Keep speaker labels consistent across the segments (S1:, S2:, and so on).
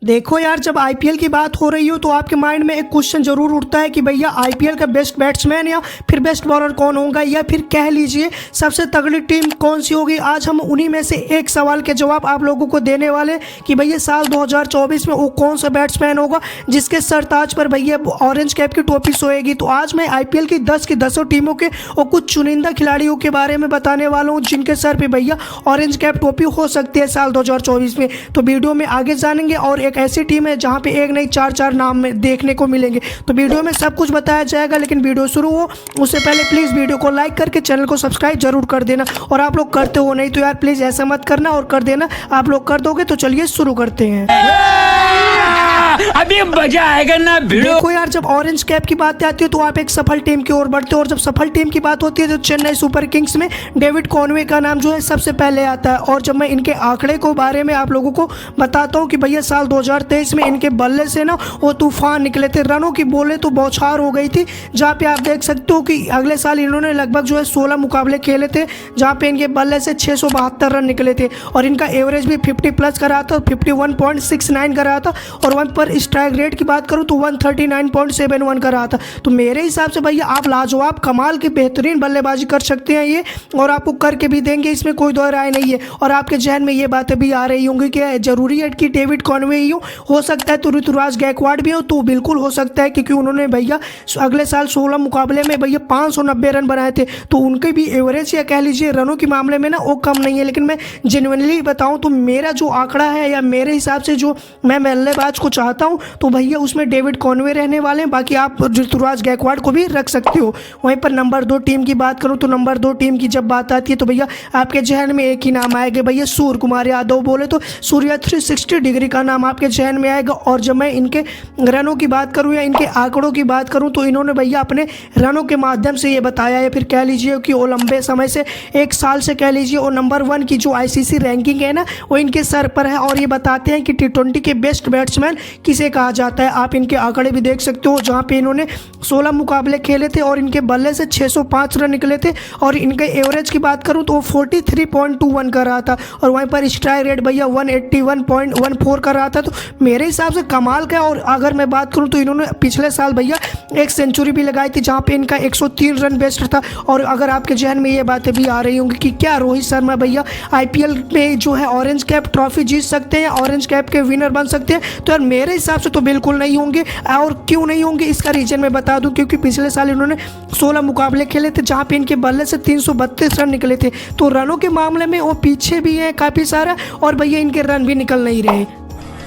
S1: देखो यार, जब आईपीएल की बात हो रही हो तो आपके माइंड में एक क्वेश्चन जरूर उठता है कि भैया आईपीएल का बेस्ट बैट्समैन या फिर बेस्ट बॉलर कौन होगा, या फिर कह लीजिए सबसे तगड़ी टीम कौन सी होगी। आज हम उन्हीं में से एक सवाल के जवाब आप लोगों को देने वाले कि भैया साल 2024 में वो कौन सा बैट्समैन होगा जिसके सरताज पर भैया ऑरेंज कैप की टोपी सोएगी। तो आज मैं आईपीएल की 10 की 10 टीमों के और कुछ चुनिंदा खिलाड़ियों के बारे में बताने वाला हूँ जिनके सर पे भैया ऑरेंज कैप टोपी हो सकती है साल 2024 में। तो वीडियो में आगे जानेंगे और एक ऐसी टीम है जहां पे एक नहीं चार नाम में देखने को मिलेंगे। तो वीडियो में सब कुछ बताया जाएगा, लेकिन वीडियो शुरू हो उससे पहले प्लीज़ वीडियो को लाइक करके चैनल को सब्सक्राइब जरूर कर देना। और आप लोग करते हो नहीं तो यार प्लीज़ ऐसा मत करना और कर देना। आप लोग कर दोगे तो चलिए शुरू करते हैं।
S2: अभी मजा आएगा ना वीडियो।
S1: देखो यार, जब ऑरेंज कैप की बात आती है तो आप एक सफल टीम की ओर बढ़ते हो, और जब सफल टीम की बात होती है तो चेन्नई सुपर किंग्स में डेविड कॉनवे का नाम जो है सबसे पहले आता है। और जब मैं इनके आंकड़े को बारे में आप लोगों को बताता हूँ कि भैया साल 2023 में इनके बल्ले से ना वो तूफान निकले थे, रनों की बोले तो बौछार हो गई थी। जहाँ पे आप देख सकते हो कि अगले साल इन्होंने लगभग जो है 16 मुकाबले खेले थे जहाँ पे इनके बल्ले से 672 रन निकले थे, और इनका एवरेज भी 50 प्लस का रहा था, 51.69 का रहा था। और वहाँ पर स्ट्राइक रेट की बात करूँ तो 139.71 का रहा था। तो मेरे हिसाब से भैया आप लाजवाब कमाल की बेहतरीन बल्लेबाजी कर सकते हैं ये, और आपको करके भी देंगे, इसमें कोई दो राय नहीं है। और आपके जहन में ये बातें भी आ रही होंगी कि जरूरी है कि डेविड कॉनवे ही हो सकता है तो ऋतुराज गायकवाड़ भी हो, तो बिल्कुल हो सकता है क्योंकि उन्होंने भैया अगले साल 16 मुकाबले में भैया 590 रन बनाए थे। तो उनके भी एवरेज या कह लीजिए रनों के मामले में ना वो कम नहीं है। लेकिन मैं जेन्युइनली बताऊं तो मेरा जो आंकड़ा है या मेरे हिसाब से जो मैं बल्लेबाज को चाहता हूं तो भैया उसमें डेविड कॉनवे रहने वाले हैं। बाकी आप ऋतुराज गायकवाड़ को भी रख सकते हो। वहीं पर नंबर 2 टीम की बात करूं तो नंबर 2 टीम की जब बात आती है तो भैया आपके जहन में एक ही नाम आएगा भैया सूर्य कुमार यादव। बोले तो सूर्या 360 डिग्री का नाम आपके जहन में आएगा। और जब मैं इनके रनों की बात करूं या इनके आंकड़ों की बात करूं तो इन्होंने भैया अपने रनों के माध्यम से ये बताया है, फिर कह लीजिए कि वो लंबे समय से एक साल से कह लीजिए वो नंबर 1 की जो आईसीसी रैंकिंग है ना वो इनके सर पर है। और ये बताते हैं कि टी20 के बेस्ट बैट्समैन किसे कहा जाता है। आप इनके आंकड़े भी देख सकते हो जहां पे इन्होंने 16 मुकाबले खेले थे और इनके बल्ले से 605 रन निकले थे। और इनके एवरेज की बात करूं तो वो 43.21 का रहा था, और वहीं पर स्ट्राइक रेट भैया 181.14 का रहा था। तो मेरे हिसाब से कमाल का। और अगर मैं बात करूं तो इन्होंने पिछले साल भैया एक सेंचुरी भी लगाई थी जहां पे इनका 103 रन बेस्ट था। और अगर आपके जहन में ये बातें भी आ रही होंगी कि क्या रोहित शर्मा भैया आईपीएल में जो है ऑरेंज कैप ट्रॉफी जीत सकते हैं, ऑरेंज कैप के विनर बन सकते हैं, तो यार मेरे हिसाब से तो बिल्कुल नहीं होंगे। और क्यों नहीं होंगे इसका रीजन मैं बता दूं, क्योंकि पिछले साल इन्होंने 16 मुकाबले खेले थे जहां पे इनके बल्ले से 332 रन निकले थे। तो रनों के मामले में वो पीछे भी है काफ़ी सारा, और भैया इनके रन भी निकल नहीं रहे।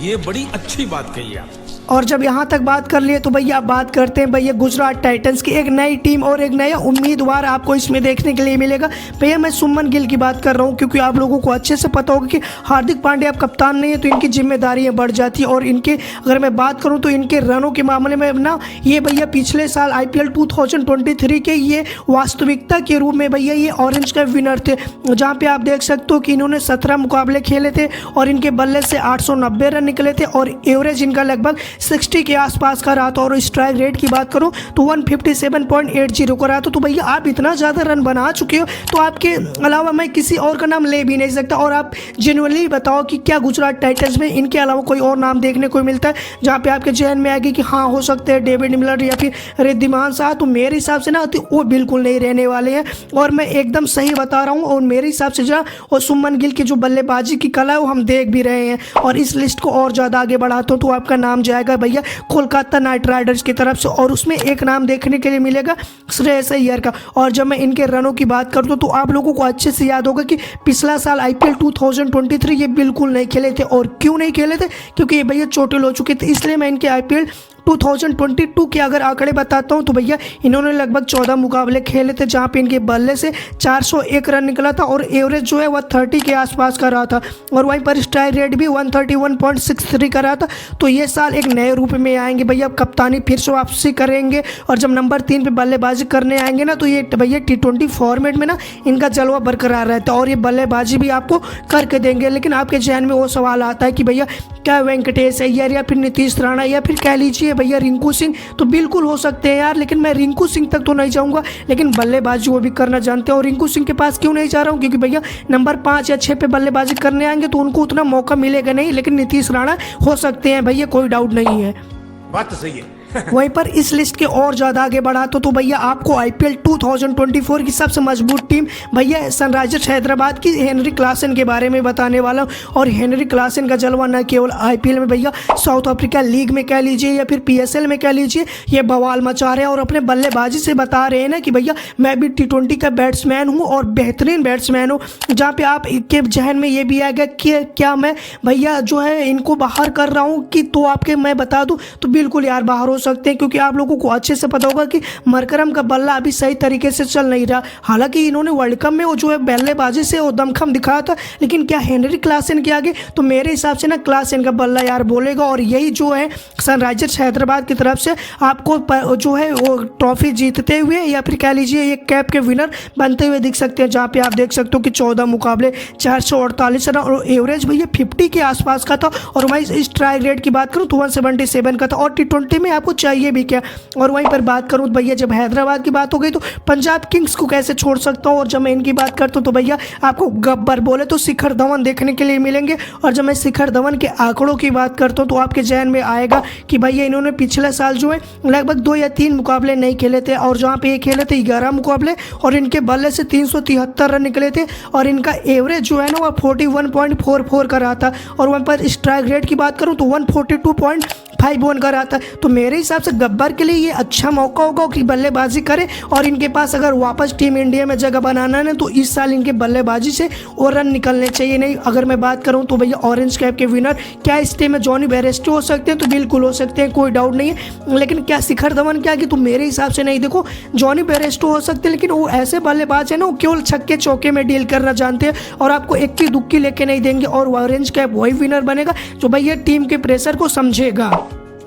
S3: ये बड़ी अच्छी बात कही आप।
S1: और जब यहाँ तक बात कर लिए तो भैया आप बात करते हैं भैया गुजरात टाइटंस की। एक नई टीम और एक नया उम्मीदवार आपको इसमें देखने के लिए मिलेगा। भैया मैं सुमन गिल की बात कर रहा हूँ, क्योंकि आप लोगों को अच्छे से पता होगा कि हार्दिक पांड्या अब कप्तान नहीं है तो इनकी जिम्मेदारियाँ बढ़ जाती है। और इनके अगर मैं बात करूँ तो इनके रनों के मामले में ना ये भैया पिछले साल IPL 2023 के ये वास्तविकता के रूप में भैया ये ऑरेंज कैप विनर थे, जहाँ पे आप देख सकते हो कि इन्होंने 17 मुकाबले खेले थे और इनके बल्ले से 890 रन निकले थे, और एवरेज इनका लगभग 60 के आसपास का रहा था। और स्ट्राइक रेट की बात करूं तो 157.80 का रहा था। तो भैया आप इतना ज़्यादा रन बना चुके हो तो आपके अलावा मैं किसी और का नाम ले भी नहीं सकता। और आप जेन्युइनली बताओ कि क्या गुजरात टाइटंस में इनके अलावा कोई और नाम देखने को मिलता है जहाँ पे आपके जहन में आएगी कि हाँ हो सकते हैं डेविड मिलर या फिर रिद्धिमान शाह। तो मेरे हिसाब से ना तो वो बिल्कुल नहीं रहने वाले हैं, और मैं एकदम सही बता रहा हूँ। और मेरे हिसाब से जो और सुमन गिल की जो बल्लेबाजी की कला है वो हम देख भी रहे हैं। और इस लिस्ट को और ज़्यादा आगे बढ़ाता हूँ तो आपका नाम जाएगा भैया कोलकाता नाइट राइडर्स की तरफ से, और उसमें एक नाम देखने के लिए मिलेगा श्रेयस अय्यर का। और जब मैं इनके रनों की बात करूँ तो आप लोगों को अच्छे से याद होगा कि पिछला साल IPL 2023 ये बिल्कुल नहीं खेले थे। और क्यों नहीं खेले थे, क्योंकि ये भैया चोटिल हो चुके थे। इसलिए मैं इनके IPL 2022 के अगर आंकड़े बताता हूं तो भैया इन्होंने लगभग 14 मुकाबले खेले थे जहां पे इनके बल्ले से 401 रन निकला था, और एवरेज जो है वह 30 के आसपास का रहा था। और वहीं पर स्ट्राइक रेट भी 131.63 का रहा था। तो ये साल एक नए रूप में आएंगे भैया, कप्तानी फिर से वापसी करेंगे, और जब नंबर 3 पे बल्लेबाजी करने आएंगे ना तो ये भैया T20 फॉर्मेट में ना इनका जलवा बरकरार रहता है और ये बल्लेबाजी भी आपको करके देंगे। लेकिन आपके जहन में वो सवाल आता है कि भैया क्या वेंकटेश अय्यर या फिर नीतीश राणा या फिर कह लीजिए भैया रिंकू सिंह, तो बिल्कुल हो सकते हैं यार, लेकिन मैं रिंकू सिंह तक तो नहीं जाऊँगा, लेकिन बल्लेबाजी वो भी करना जानते हैं। और रिंकू सिंह के पास क्यों नहीं जा रहा हूँ, क्योंकि भैया नंबर 5 या 6 पे बल्लेबाजी करने आएंगे तो उनको उतना मौका मिलेगा नहीं, लेकिन नीतीश राणा हो सकते हैं भैया, कोई डाउट नहीं है।
S3: बात तो सही है।
S1: वहीं पर इस लिस्ट के और ज़्यादा आगे बढ़ा तो भैया आपको आईपीएल 2024 की सबसे मजबूत टीम भैया सनराइजर्स हैदराबाद की हेनरी क्लासन के बारे में बताने वाला हूँ। और हेनरी क्लासन का जलवा न केवल आईपीएल में भैया, साउथ अफ्रीका लीग में कह लीजिए या फिर पीएसएल में कह लीजिए, ये बवाल मचा रहे हैं और अपने बल्लेबाजी से बता रहे हैं ना कि भैया मैं भी T20 का बैट्समैन हूँ और बेहतरीन बैट्समैन हूँ। जहाँ पे आप के जहन में ये भी आएगा कि क्या मैं भैया जो है इनको बाहर कर रहा हूँ कि, तो आपके मैं बता दूँ तो बिल्कुल यार बाहर सकते हैं, क्योंकि आप लोगों को अच्छे से पता होगा कि मरकरम का बल्ला अभी सही तरीके से चल नहीं रहा। हालांकि इन्होंने वर्ल्ड कप में वो जो है बल्लेबाजी से वो दमखम दिखाया था, लेकिन क्या हेनरी क्लासन के आगे, तो मेरे हिसाब से ना क्लासन का बल्ला यार बोलेगा। और यही जो है सनराइजर्स हैदराबाद की तरफ से आपको जो है वो ट्रॉफी जीतते हुए या फिर कह लीजिए ये कैप के विनर बनते हुए दिख सकते हैं। जहाँ पे आप देख सकते हो कि 14 मुकाबले 448 रन और एवरेज भैया 50 के आसपास का था। और वहीं स्ट्राइक रेट की बात करूँ तो 177 का था। और T20 में आपको चाहिए भी क्या। और वहीं पर बात करूं तो भैया जब हैदराबाद की बात हो गई तो पंजाब किंग्स को कैसे छोड़ सकता हूं। और जब मैं इनकी बात करता हूं तो भैया आपको गब्बर बोले तो शिखर धवन देखने के लिए मिलेंगे। और जब मैं शिखर धवन के आंकड़ों की बात करता हूं तो आपके जहन में आएगा कि भैया इन्होंने पिछले साल जो है लगभग 2 या 3 मुकाबले नहीं खेले थे, और जहाँ पे ये खेले थे 11 मुकाबले और इनके बल्ले से 373 रन निकले थे। और इनका एवरेज जो है ना वो 41.44 का रहा था। और वहाँ पर स्ट्राइक रेट की बात करूँ तो 142.51 का रहा था। तो मेरे हिसाब से गब्बर के लिए ये अच्छा मौका होगा कि बल्लेबाजी करे। और इनके पास अगर वापस टीम इंडिया में जगह बनाना है तो इस साल इनके बल्लेबाजी से और रन निकलने चाहिए। नहीं अगर मैं बात करूं तो भैया ऑरेंज कैप के विनर क्या इस टीम में जॉनी बेयरस्टो हो सकते हैं, तो बिल्कुल हो सकते हैं, कोई डाउट नहीं है। लेकिन क्या शिखर धवन क्या कि, तो मेरे हिसाब से नहीं। देखो जॉनी बेयरस्टो हो सकते हैं, लेकिन वो ऐसे बल्लेबाज है ना, वो केवल छक्के चौके में डील करना जानते हैं और आपको इक्की दुक्की लेके नहीं देंगे। और ऑरेंज कैप वही विनर बनेगा जो भैया टीम के प्रेशर को समझेगा।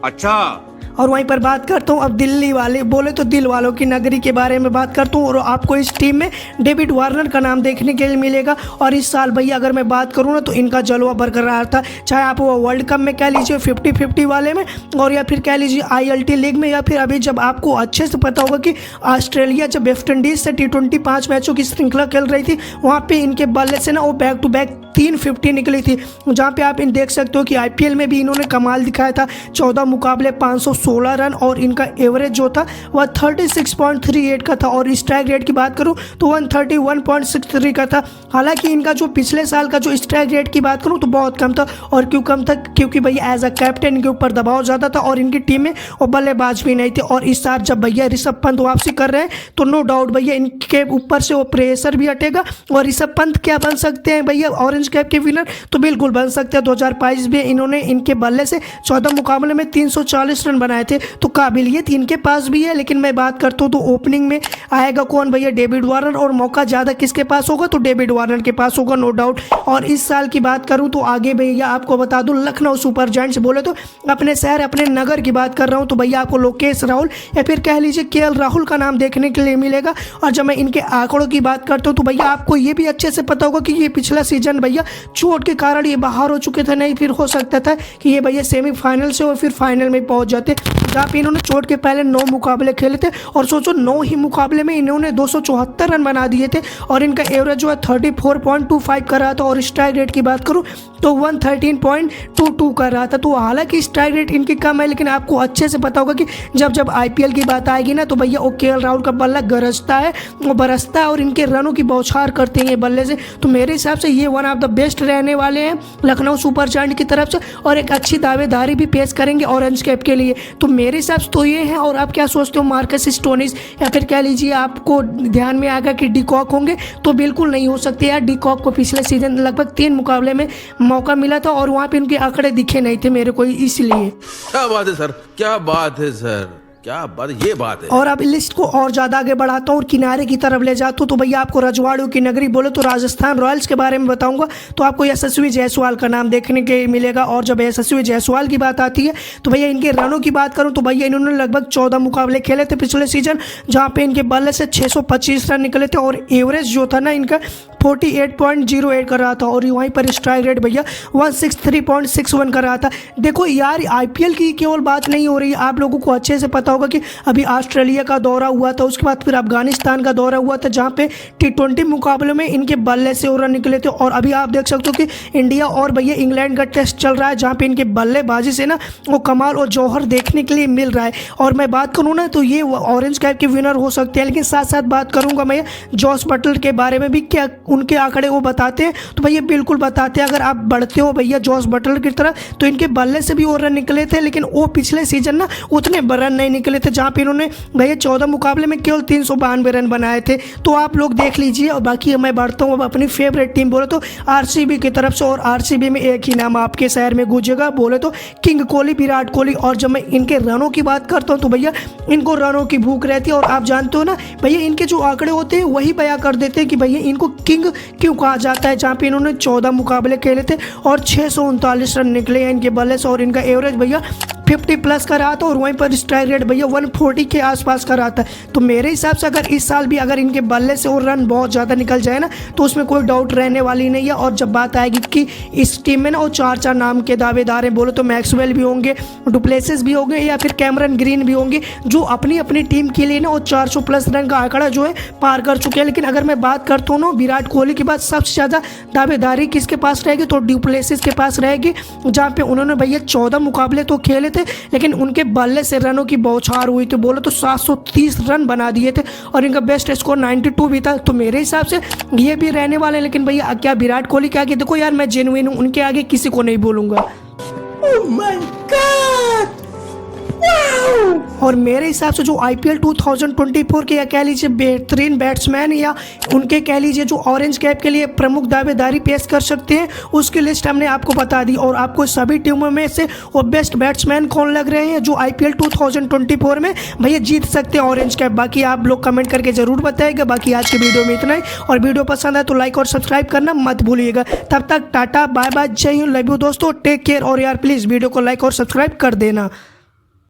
S3: अच्छा।
S1: और वहीं पर बात करता हूँ अब दिल्ली वाले बोले तो दिल वालों की नगरी के बारे में बात करता हूँ। और आपको इस टीम में डेविड वार्नर का नाम देखने के लिए मिलेगा। और इस साल भैया अगर मैं बात करूँ ना तो इनका जलवा बरकरार था, चाहे आप वो वर्ल्ड कप में कह लीजिए 50-50 वाले में, और या फिर कह लीजिए ILT लीग में, या फिर अभी जब आपको अच्छे से पता होगा कि ऑस्ट्रेलिया जब वेस्ट इंडीज से T20 5 मैचों की श्रृंखला खेल रही थी, वहाँ पे इनके बल्ले से ना वो बैक टू बैक 350 निकली थी। जहाँ पे आप इन देख सकते हो कि IPL में भी इन्होंने कमाल दिखाया था, 14 मुकाबले 516 रन और इनका एवरेज जो था वह 36.38 का था। और स्ट्राइक रेट की बात करूं तो 131.63 का था। हालांकि इनका जो पिछले साल का जो स्ट्राइक रेट की बात करूं तो बहुत कम था। और क्यों कम था, क्योंकि भैया एज अ कैप्टन इनके ऊपर दबाव ज़्यादा था और इनकी टीम में वो बल्लेबाज भी नहीं थे। और इस साल जब भैया ऋषभ पंत वापसी कर रहे हैं तो नो डाउट भैया इनके ऊपर से वो प्रेशर भी हटेगा। और ऋषभ पंत क्या बन सकते हैं भैया ऑरेंज कैप के विनर, तो बिल्कुल बन सकते हैं। 2022 में इन्होंने इनके बल्ले से 14 मुकाबले में 340 रन बनाए थे, तो काबिलियत इनके पास भी है। लेकिन मैं बात करता हूँ तो ओपनिंग में आएगा कौन भैया, डेविड वार्नर। और मौका ज़्यादा किसके पास होगा, तो डेविड वार्नर के पास होगा नो डाउट। और इस साल की बात करूँ तो आगे भैया आपको बता दूँ लखनऊ सुपर जायंट्स बोले तो अपने शहर अपने नगर की बात कर रहा हूँ, तो भैया आपको लोकेश राहुल या फिर कह लीजिए KL राहुल का नाम देखने के लिए मिलेगा। और जब मैं इनके आंकड़ों की बात करता हूँ तो भैया आपको ये भी अच्छे से पता होगा कि ये पिछला सीजन भैया चोट के कारण ये बाहर हो चुके थे, नहीं फिर हो सकता था कि ये भैया सेमीफाइनल से और फिर फाइनल में पहुंच जाते। जहाँ पे इन्होंने चोट के पहले 9 मुकाबले खेले थे और सोचो 9 ही मुकाबले में इन्होंने 274 रन बना दिए थे। और इनका एवरेज जो है 34.25 कर रहा था। और स्ट्राइक रेट की बात करूँ तो 113.22 कर रहा था। तो हालांकि स्ट्राइक रेट इनकी कम है, लेकिन आपको अच्छे से पता होगा कि जब जब IPL की बात आएगी ना तो भैया वो KL राहुल का बल्ला गरजता है, वो बरसता है और इनके रनों की बौछार करते हैं बल्ले से। तो मेरे हिसाब से ये वन ऑफ द बेस्ट रहने वाले हैं लखनऊ सुपर जायंट की तरफ से, और एक अच्छी दावेदारी भी पेश करेंगे ऑरेंज कैप के लिए। तो मेरे हिसाब से तो ये है। और आप क्या सोचते हो, मार्कस स्टोनिस या फिर कह लीजिए आपको ध्यान में आएगा कि डिकॉक होंगे, तो बिल्कुल नहीं हो सकते यार। डिकॉक को पिछले सीजन लगभग 3 मुकाबले में मौका मिला था और वहाँ पे उनके आंकड़े दिखे नहीं थे मेरे को, इसलिए।
S3: क्या बात है सर, क्या बात है सर।
S2: क्या बात, ये बात है।
S1: और अब लिस्ट को और ज़्यादा आगे बढ़ाता हूँ और किनारे की तरफ ले जाता हूँ तो भैया आपको रजवाड़ों की नगरी बोले तो राजस्थान रॉयल्स के बारे में बताऊंगा। तो आपको यशस्वी जायसवाल का नाम देखने के मिलेगा। और जब यशस्वी जायसवाल की बात आती है तो भैया इनके रनों की बात करूँ तो भैया इन्होंने लगभग 14 मुकाबले खेले थे पिछले सीजन, जहाँ पे इनके बल्ले से 625 रन निकले थे और एवरेज जो था ना इनका 48.08 कर रहा था। और वहीं पर स्ट्राइक रेट भैया 163.61 कर रहा था। देखो यार आईपीएल की केवल बात नहीं हो रही, आप लोगों को अच्छे से पता होगा कि अभी ऑस्ट्रेलिया का दौरा हुआ था, उसके बाद फिर अफगानिस्तान का दौरा हुआ था, जहाँ पे T20 मुकाबले में इनके बल्ले से रन निकले थे। और अभी आप देख सकते हो कि इंडिया और भैया इंग्लैंड का टेस्ट चल रहा है, जहाँ पे इनके बल्लेबाजी से ना वो कमाल और जौहर देखने के लिए मिल रहा है। और मैं बात करूँ ना तो ये ऑरेंज कैप के विनर हो सकते हैं, लेकिन साथ साथ बात करूँगा मैं जॉस बटलर के बारे में भी, क्या उनके आंकड़े वो बताते हैं तो भैया बिल्कुल बताते हैं। अगर आप बढ़ते हो भैया जॉस बटलर की तरह तो इनके बल्ले से भी और रन निकले थे, लेकिन वो पिछले सीजन ना उतने रन नहीं निकले थे, जहाँ पे इन्होंने भैया 14 मुकाबले में केवल 392 रन बनाए थे। तो आप लोग देख लीजिए। और बाकी मैं बढ़ता हूँ अब अपनी फेवरेट टीम बोले तो आरसीबी की तरफ से। और आरसीबी में एक ही नाम आपके शहर में गूंजेगा बोले तो किंग कोहली, विराट कोहली। और जब मैं इनके रनों की बात करता हूँ तो भैया इनको रनों की भूख रहती है। और आप जानते हो ना भैया इनके जो आंकड़े होते हैं वही बयां कर देते हैं कि भैया इनको किंग क्यों कहा जाता है, जहाँ पे इन्होंने 14 मुकाबले खेले थे और 639 रन निकले हैं इनके बल्ले से। और इनका एवरेज भैया 50 प्लस का रहा था और वहीं पर स्ट्राइक रेट भैया 140 के आसपास का रहा था। तो मेरे हिसाब से अगर इस साल भी अगर इनके बल्ले से और रन बहुत ज़्यादा निकल जाए ना तो उसमें कोई डाउट रहने वाली नहीं है। और जब बात आएगी कि इस टीम में ना वो 4 नाम के दावेदार हैं बोले तो मैक्सवेल भी होंगे, डुप्लेसिस भी होंगे या फिर कैमरन ग्रीन भी होंगे, जो अपनी अपनी टीम के लिए ना वो 400 प्लस रन का आंकड़ा जो है पार कर चुके हैं। लेकिन अगर मैं बात करता हूँ ना विराट कोहली के बाद सबसे ज़्यादा दावेदारी किसके पास रहेगी तो डुप्लेसिस के पास रहेगी, जहाँ पे उन्होंने भैया 14 मुकाबले तो खेले थे लेकिन उनके बल्ले से रनों की बौछार हुई थी बोले तो 730 रन बना दिए थे और इनका बेस्ट स्कोर 92 भी था। तो मेरे हिसाब से ये भी रहने वाले हैं। लेकिन भैया क्या विराट कोहली के आगे देखो यार मैं जेन्युइन हूँ, उनके आगे किसी को नहीं बोलूँगा। और मेरे हिसाब से जो आईपीएल 2024 के या कह लीजिए बेहतरीन बैट्समैन या उनके कह लीजिए जो ऑरेंज कैप के लिए प्रमुख दावेदारी पेश कर सकते हैं उसकी लिस्ट हमने आपको बता दी। और आपको सभी टीमों में से वो बेस्ट बैट्समैन कौन लग रहे हैं जो आईपीएल 2024 में भैया जीत सकते हैं ऑरेंज कैप। बाकी आप लोग कमेंट करके ज़रूर बताइएगा। बाकी आज के वीडियो में इतना ही, और वीडियो पसंद आए तो लाइक और सब्सक्राइब करना मत भूलिएगा। तब तक टाटा बाय बाय, जय हिंद, लव यू दोस्तों, टेक केयर। और यार प्लीज़ वीडियो को लाइक और सब्सक्राइब कर देना।